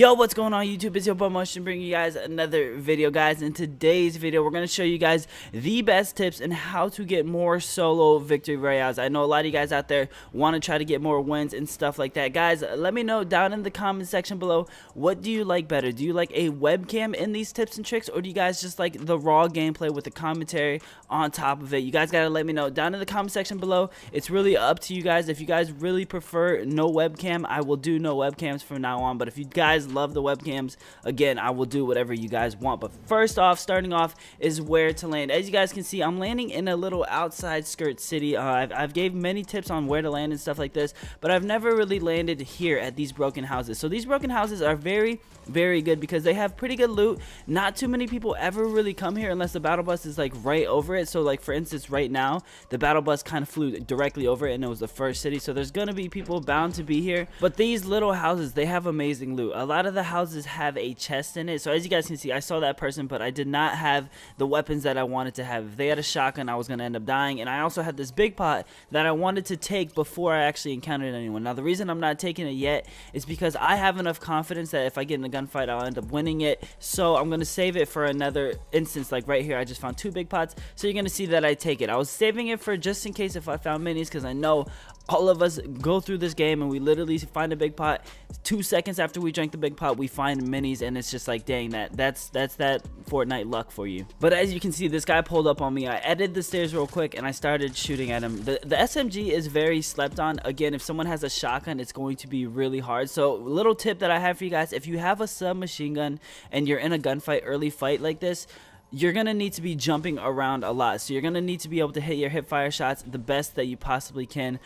Yo, what's going on YouTube? It's your boy ExoticMoTioN bringing you guys another video, guys. In today's video, we're going to show you guys the best tips and how to get more solo victory royales. I know a lot of you guys out there want to try to get more wins and stuff like that. Guys, let me know down in the comment section below, what do you like better? Do you like a webcam in these tips and tricks, or do you guys just like the raw gameplay with the commentary on top of it? You guys got to let me know down in the comment section below. It's really up to you guys. If you guys really prefer no webcam, I will do no webcams from now on. But if you guys love the webcams, again, I will do whatever you guys want. But first off, starting off is where to land. As you guys can see, I'm landing in a little outside skirt city. I've gave many tips on where to land and stuff like this, but I've never really landed here at these broken houses. So these broken houses are very good because they have pretty good loot. Not too many people ever really come here unless the battle bus is like right over it. So like for instance, right now the battle bus kind of flew directly over it and it was the first city, so there's gonna be people bound to be here. But these little houses, they have amazing loot. A lot of the houses have a chest in it, so as you guys can see, I saw that person, but I did not have the weapons that I wanted to have. If they had a shotgun, I was gonna end up dying. And I also had this big pot that I wanted to take before I actually encountered anyone. Now the reason I'm not taking it yet is because I have enough confidence that if I get in a gunfight, I'll end up winning it. So I'm gonna save it for another instance. Like right here, I just found 2 big pots, so you're gonna see that I take it. I was saving it for just in case if I found minis, because I know all of us go through this game and we literally find a big pot. 2 seconds after we drink the big pot, we find minis, and it's just like, dang, that's that Fortnite luck for you. But as you can see, this guy pulled up on me. I edited the stairs real quick and I started shooting at him. The SMG is very slept on. Again, if someone has a shotgun, it's going to be really hard. So little tip that I have for you guys: if you have a submachine gun and you're in a gunfight, early fight like this, you're gonna need to be jumping around a lot. So you're gonna need to be able to hit your hip fire shots the best that you possibly can.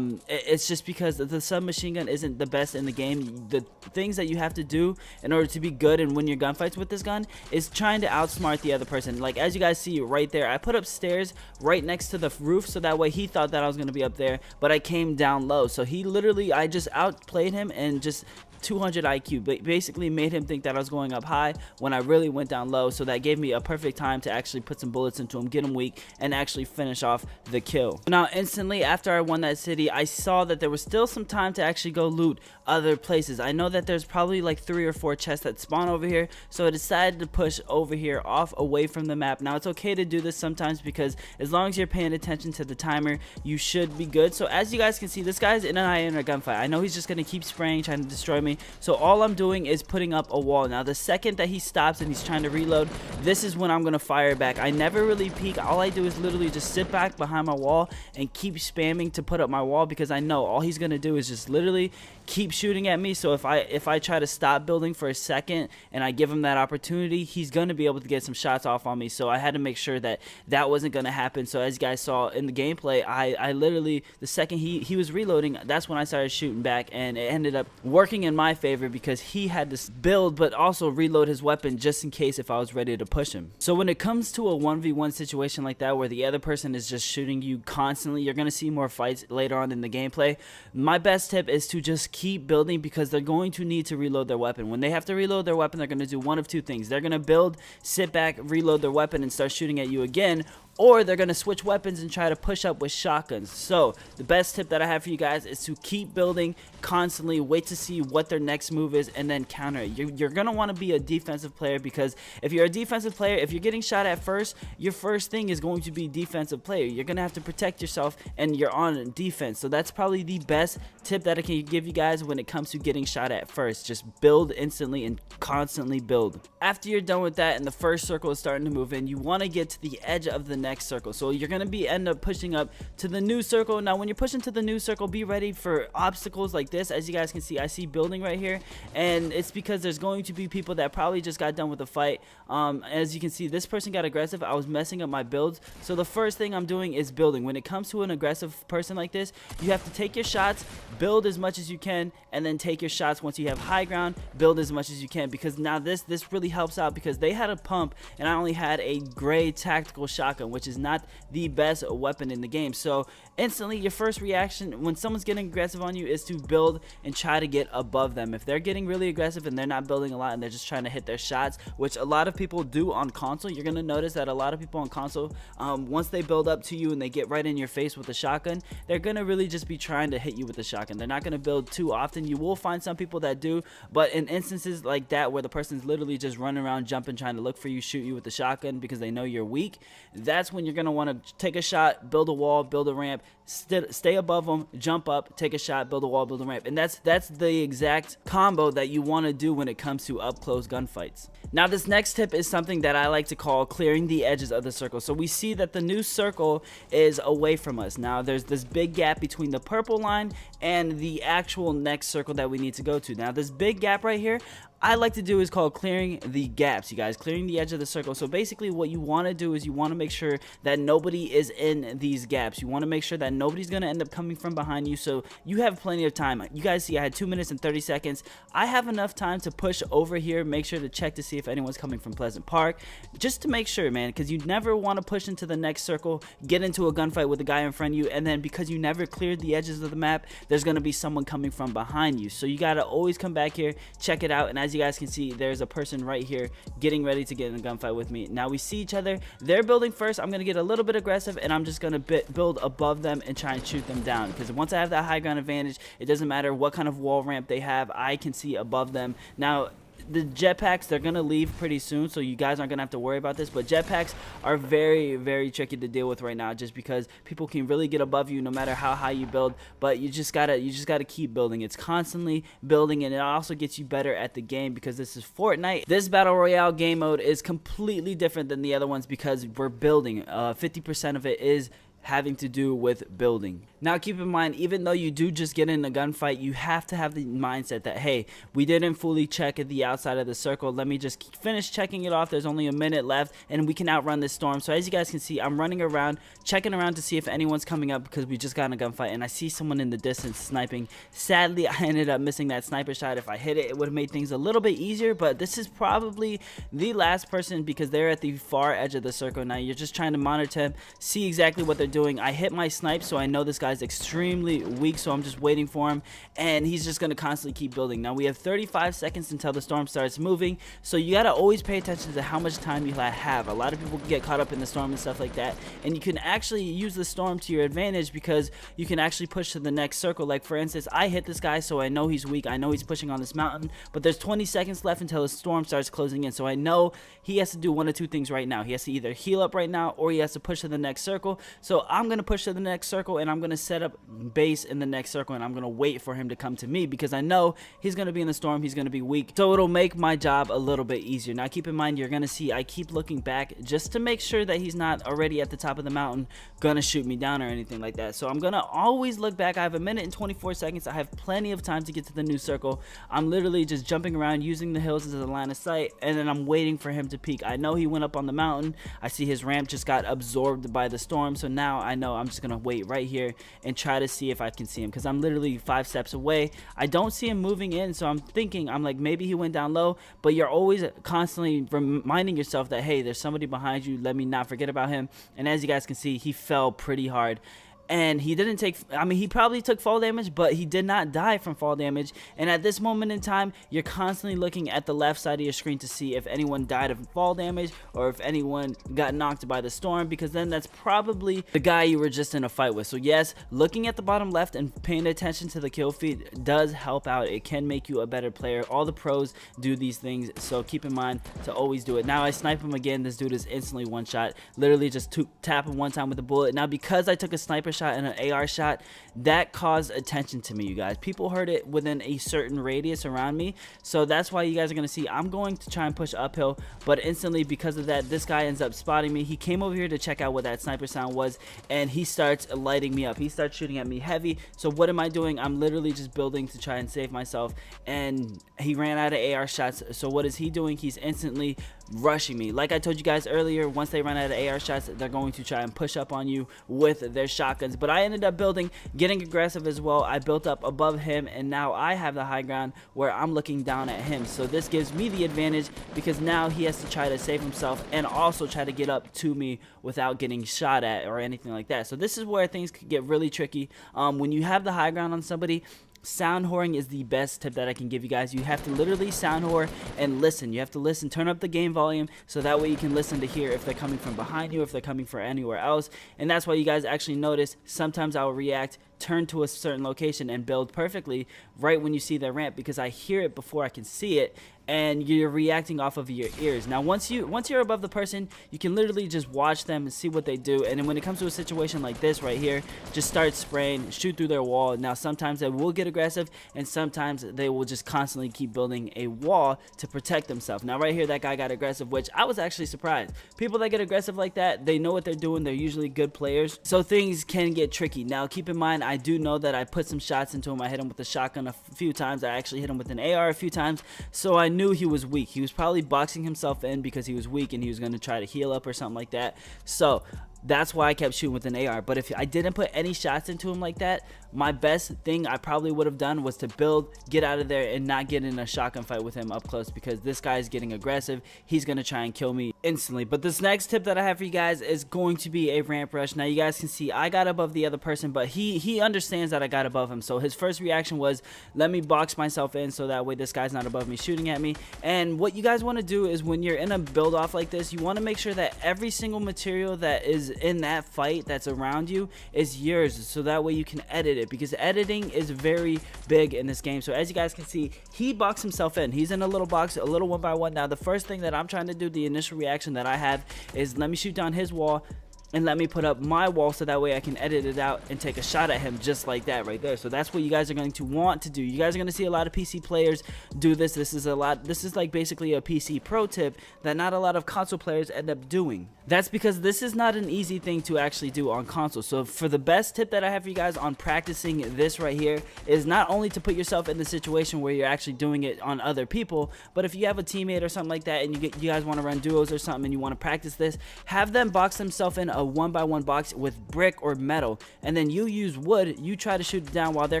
It's just because the submachine gun isn't the best in the game. The things that you have to do in order to be good and win your gunfights with this gun is trying to outsmart the other person. Like as you guys see right there, I put up stairs right next to the roof, so that way he thought that I was gonna be up there, but I came down low. So he literally, I just outplayed him and just 200 IQ, but basically made him think that I was going up high when I really went down low. So that gave me a perfect time to actually put some bullets into him, get him weak, and actually finish off the kill. Now instantly after I won that city, I saw that there was still some time to actually go loot other places. I know that there's probably like 3 or 4 chests that spawn over here, so I decided to push over here off away from the map. Now it's okay to do this sometimes, because as long as you're paying attention to the timer, you should be good. So as you guys can see, this guy's in a gunfight. I know he's just gonna keep spraying, trying to destroy me. So all I'm doing is putting up a wall. Now the second that he stops and he's trying to reload, this is when I'm gonna fire back. I never really peek. All I do is literally just sit back behind my wall and keep spamming to put up my wall, because I know all he's gonna do is just literally keep shooting at me. So if I try to stop building for a second and I give him that opportunity, he's gonna be able to get some shots off on me. So I had to make sure that that wasn't gonna happen. So as you guys saw in the gameplay, I literally, the second he was reloading, that's when I started shooting back, and it ended up working in my favor because he had to build but also reload his weapon just in case if I was ready to push him. So when it comes to a 1v1 situation like that where the other person is just shooting you constantly, you're gonna see more fights later on in the gameplay. My best tip is to just keep building, because they're going to need to reload their weapon. When they have to reload their weapon, they're gonna do one of 2 things. They're gonna build, sit back, reload their weapon, and start shooting at you again, or they're going to switch weapons and try to push up with shotguns. So the best tip that I have for you guys is to keep building constantly, wait to see what their next move is, and then counter it. You're going to want to be a defensive player, because if you're a defensive player, if you're getting shot at first, your first thing is going to be defensive player. You're going to have to protect yourself, and you're on defense. So that's probably the best tip that I can give you guys when it comes to getting shot at first. Just build instantly and constantly build. After you're done with that and the first circle is starting to move in, you want to get to the edge of the next circle. So you're going to end up pushing up to the new circle. Now when you're pushing to the new circle, be ready for obstacles like this. As you guys can see, I see building right here, and it's because there's going to be people that probably just got done with the fight. As you can see, this person got aggressive. I was messing up my builds, so the first thing I'm doing is building. When it comes to an aggressive person like this, you have to take your shots, build as much as you can, and then take your shots. Once you have high ground, build as much as you can, because now this really helps out, because they had a pump and I only had a gray tactical shotgun, which is not the best weapon in the game. So instantly your first reaction when someone's getting aggressive on you is to build and try to get above above them. If they're getting really aggressive and they're not building a lot and they're just trying to hit their shots, which a lot of people do on console, you're gonna notice that a lot of people on console, once they build up to you and they get right in your face with a shotgun, they're gonna really just be trying to hit you with the shotgun. They're not gonna build too often. You will find some people that do, but in instances like that where the person's literally just running around jumping, trying to look for you, shoot you with the shotgun because they know you're weak, that's when you're gonna want to take a shot, build a wall, build a ramp, stay above them, jump up, take a shot, build a wall, build a ramp. And that's the exact combo that you want to do when it comes to up close gunfights. Now this next tip is something that I like to call clearing the edges of the circle. So we see that the new circle is away from us. Now there's this big gap between the purple line and the actual next circle that we need to go to. Now this big gap right here, I like to do is called clearing the gaps, you guys, clearing the edge of the circle. So basically what you want to do is you want to make sure that nobody is in these gaps. You want to make sure that nobody's going to end up coming from behind you, so you have plenty of time. You guys see I had 2 minutes and 30 seconds. I have enough time to push over here, make sure to check to see if anyone's coming from Pleasant Park, just to make sure, man, because you never want to push into the next circle, get into a gunfight with a guy in front of you, and then because you never cleared the edges of the map, there's going to be someone coming from behind you. So you got to always come back here, check it out, and as you guys can see, there's a person right here getting ready to get in a gunfight with me. Now we see each other. They're building first. I'm going to get a little bit aggressive, and I'm just going to build above them and try and shoot them down, because once I have that high ground advantage, it doesn't matter what kind of wall ramp they have. I can see above them. Now the jetpacks, they're gonna leave pretty soon, so you guys aren't gonna have to worry about this, but jetpacks are very, very tricky to deal with right now, just because people can really get above you no matter how high you build. But you just gotta keep building. It's constantly building, and it also gets you better at the game, because this is Fortnite. This battle royale game mode is completely different than the other ones because we're building. 50% of it is having to do with building. Now keep in mind, even though you do just get in a gunfight, you have to have the mindset that, hey, we didn't fully check at the outside of the circle. Let me just finish checking it off. There's only a minute left and we can outrun this storm. So as you guys can see, I'm running around, checking around to see if anyone's coming up, because we just got in a gunfight and I see someone in the distance sniping. Sadly, I ended up missing that sniper shot. If I hit it, it would have made things a little bit easier, but this is probably the last person because they're at the far edge of the circle. Now you're just trying to monitor them, see exactly what they're doing. I hit my snipe, so I know this guy's extremely weak, so I'm just waiting for him, and he's just going to constantly keep building. Now we have 35 seconds until the storm starts moving, so you got to always pay attention to how much time you have. A lot of people get caught up in the storm and stuff like that, and you can actually use the storm to your advantage because you can actually push to the next circle. Like for instance, I hit this guy, so I know he's weak. I know he's pushing on this mountain, but there's 20 seconds left until the storm starts closing in, so I know he has to do one of two things right now. He has to either heal up right now, or he has to push to the next circle. So I'm going to push to the next circle, and I'm going to set up base in the next circle, and I'm going to wait for him to come to me because I know he's going to be in the storm. He's going to be weak, so it'll make my job a little bit easier. Now keep in mind, you're going to see I keep looking back just to make sure that he's not already at the top of the mountain going to shoot me down or anything like that. So I'm going to always look back. I have a minute and 24 seconds. I have plenty of time to get to the new circle. I'm literally just jumping around using the hills as a line of sight, and then I'm waiting for him to peek. I know he went up on the mountain. I see his ramp just got absorbed by the storm, so now I know I'm just going to wait right here and try to see if I can see him, because I'm literally 5 steps away. I don't see him moving in, so I'm like, maybe he went down low, but you're always constantly reminding yourself that, hey, there's somebody behind you. Let me not forget about him. And as you guys can see, he fell pretty hard. And he didn't take, I mean, he probably took fall damage, but he did not die from fall damage. And at this moment in time, you're constantly looking at the left side of your screen to see if anyone died of fall damage or if anyone got knocked by the storm, because then that's probably the guy you were just in a fight with. So yes, looking at the bottom left and paying attention to the kill feed does help out. It can make you a better player. All the pros do these things, so keep in mind to always do it. Now I snipe him again. This dude is instantly one shot. Literally just tap him one time with a bullet. Now because I took a sniper shot and an AR shot, that caused attention to me, you guys. People heard it within a certain radius around me, so that's why you guys are gonna see I'm going to try and push uphill, but instantly because of that, this guy ends up spotting me. He came over here to check out what that sniper sound was, and he starts lighting me up. He starts shooting at me heavy. So what am I doing? I'm literally just building to try and save myself, and he ran out of AR shots. So what is he doing? He's instantly rushing me. Like I told you guys earlier, once they run out of AR shots, they're going to try and push up on you with their shotguns. But I ended up building, getting aggressive as well. I built up above him, and now I have the high ground where I'm looking down at him. So this gives me the advantage because now he has to try to save himself and also try to get up to me without getting shot at or anything like that. So this is where things could get really tricky. When you have the high ground on somebody, sound whoring is the best tip that I can give you guys. You have to literally sound whore and listen. You have to listen, turn up the game volume, so that way you can listen to hear if they're coming from behind you, if they're coming from anywhere else. And that's why you guys actually notice sometimes I will react, turn to a certain location, and build perfectly right when you see their ramp, because I hear it before I can see it, and you're reacting off of your ears. Now once you're above the person, you can literally just watch them and see what they do. And then when it comes to a situation like this right here, just start spraying, shoot through their wall. Now sometimes they will get aggressive, and sometimes they will just constantly keep building a wall to protect themselves. Now right here, that guy got aggressive, which I was actually surprised. People that get aggressive like that, they know what they're doing. They're usually good players, so things can get tricky. Now keep in mind, I do know that I put some shots into him. I hit him with the shotgun a few times. I actually hit him with an AR a few times, so I knew he was weak. He was probably boxing himself in because he was weak and he was going to try to heal up or something like that. So that's why I kept shooting with an AR. But if I didn't put any shots into him like that, my best thing I probably would have done was to build, get out of there, and not get in a shotgun fight with him up close, because this guy is getting aggressive. He's going to try and kill me instantly. But this next tip that I have for you guys is going to be a ramp rush. Now you guys can see I got above the other person, but he understands that I got above him. So his first reaction was, let me box myself in so that way this guy's not above me shooting at me. And what you guys want to do is, when you're in a build off like this, you want to make sure that every single material that is in that fight that's around you is yours, so that way you can edit it, because editing is very big in this game. So as you guys can see, he boxed himself in. He's in a little box, a little 1x1. Now the first thing that I'm trying to do, the initial reaction that I have, is let me shoot down his wall and let me put up my wall, so that way I can edit it out and take a shot at him just like that right there. So that's what you guys are going to want to do. You guys are going to see a lot of PC players do this. This is like basically a PC pro tip that not a lot of console players end up doing. That's because this is not an easy thing to actually do on console. So for the best tip that I have for you guys on practicing this right here is not only to put yourself in the situation where you're actually doing it on other people, but if you have a teammate or something like that and you guys want to run duos or something and you want to practice this, have them box themselves in a 1x1 box with brick or metal, and then you use wood. You try to shoot it down while they're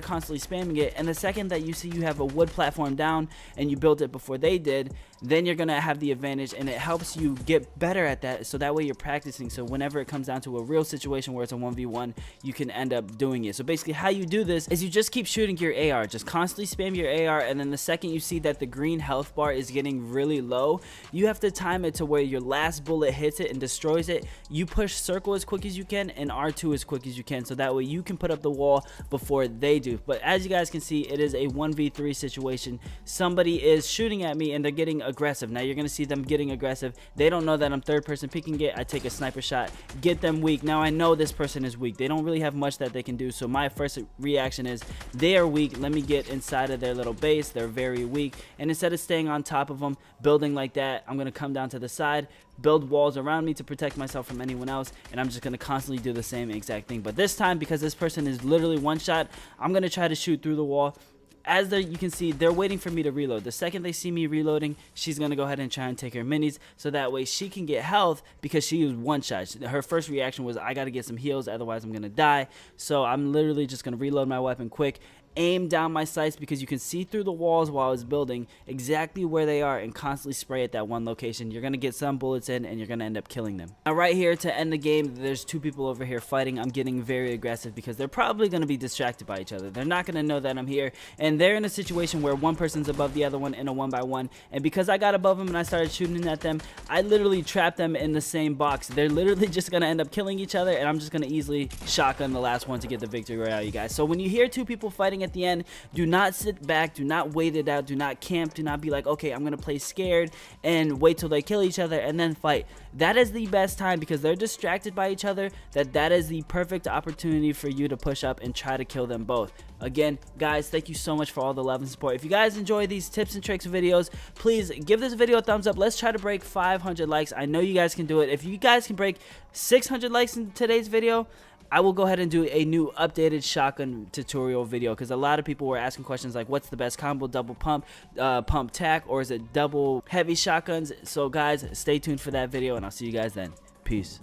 constantly spamming it, and the second that you see you have a wood platform down and you built it before they did, then you're gonna have the advantage, and it helps you get better at that, so that way you're practicing, so whenever it comes down to a real situation where it's a 1v1, you can end up doing it. So basically how you do this is you just keep shooting your AR, just constantly spam your AR, and then the second you see that the green health bar is getting really low, you have to time it to where your last bullet hits it and destroys it. You push circle as quick as you can and R2 as quick as you can, so that way you can put up the wall before they do. But as you guys can see, it is a 1v3 situation. Somebody is shooting at me and they're getting aggressive. Now you're gonna see them getting aggressive. They don't know that I'm third person picking it. I take a sniper shot, get them weak. Now I know this person is weak. They don't really have much that they can do, so my first reaction is they are weak. Let me get inside of their little base. They're very weak, and instead of staying on top of them, building like that, I'm gonna come down to the side, build walls around me to protect myself from anyone else, and I'm just gonna constantly do the same exact thing. But this time, because this person is literally one shot, I'm gonna try to shoot through the wall. As you can see, they're waiting for me to reload. The second they see me reloading, she's gonna go ahead and try and take her minis, so that way she can get health, because she was one shot. Her first reaction was, I gotta get some heals, otherwise I'm gonna die. So I'm literally just gonna reload my weapon quick, aim down my sights, because you can see through the walls while I was building exactly where they are, and constantly spray at that one location. You're gonna get some bullets in and you're gonna end up killing them. Now right here to end the game, there's two people over here fighting. I'm getting very aggressive because they're probably gonna be distracted by each other. They're not gonna know that I'm here, and they're in a situation where one person's above the other one in a 1x1, and because I got above them and I started shooting at them, I literally trapped them in the same box. They're literally just gonna end up killing each other, and I'm just gonna easily shotgun the last one to get the victory royale, you guys. So when you hear two people fighting at the end, do not sit back, do not wait it out, do not camp, do not be like, okay, I'm gonna play scared and wait till they kill each other and then fight. That is the best time, because they're distracted by each other. That is the perfect opportunity for you to push up and try to kill them both. Again, guys, thank you so much for all the love and support. If you guys enjoy these tips and tricks videos, please give this video a thumbs up. Let's try to break 500 likes. I know you guys can do it. If you guys can break 600 likes in today's video, I will go ahead and do a new updated shotgun tutorial video, because a lot of people were asking questions like, what's the best combo, double pump, pump tack, or is it double heavy shotguns? So guys, stay tuned for that video, and I'll see you guys then. Peace.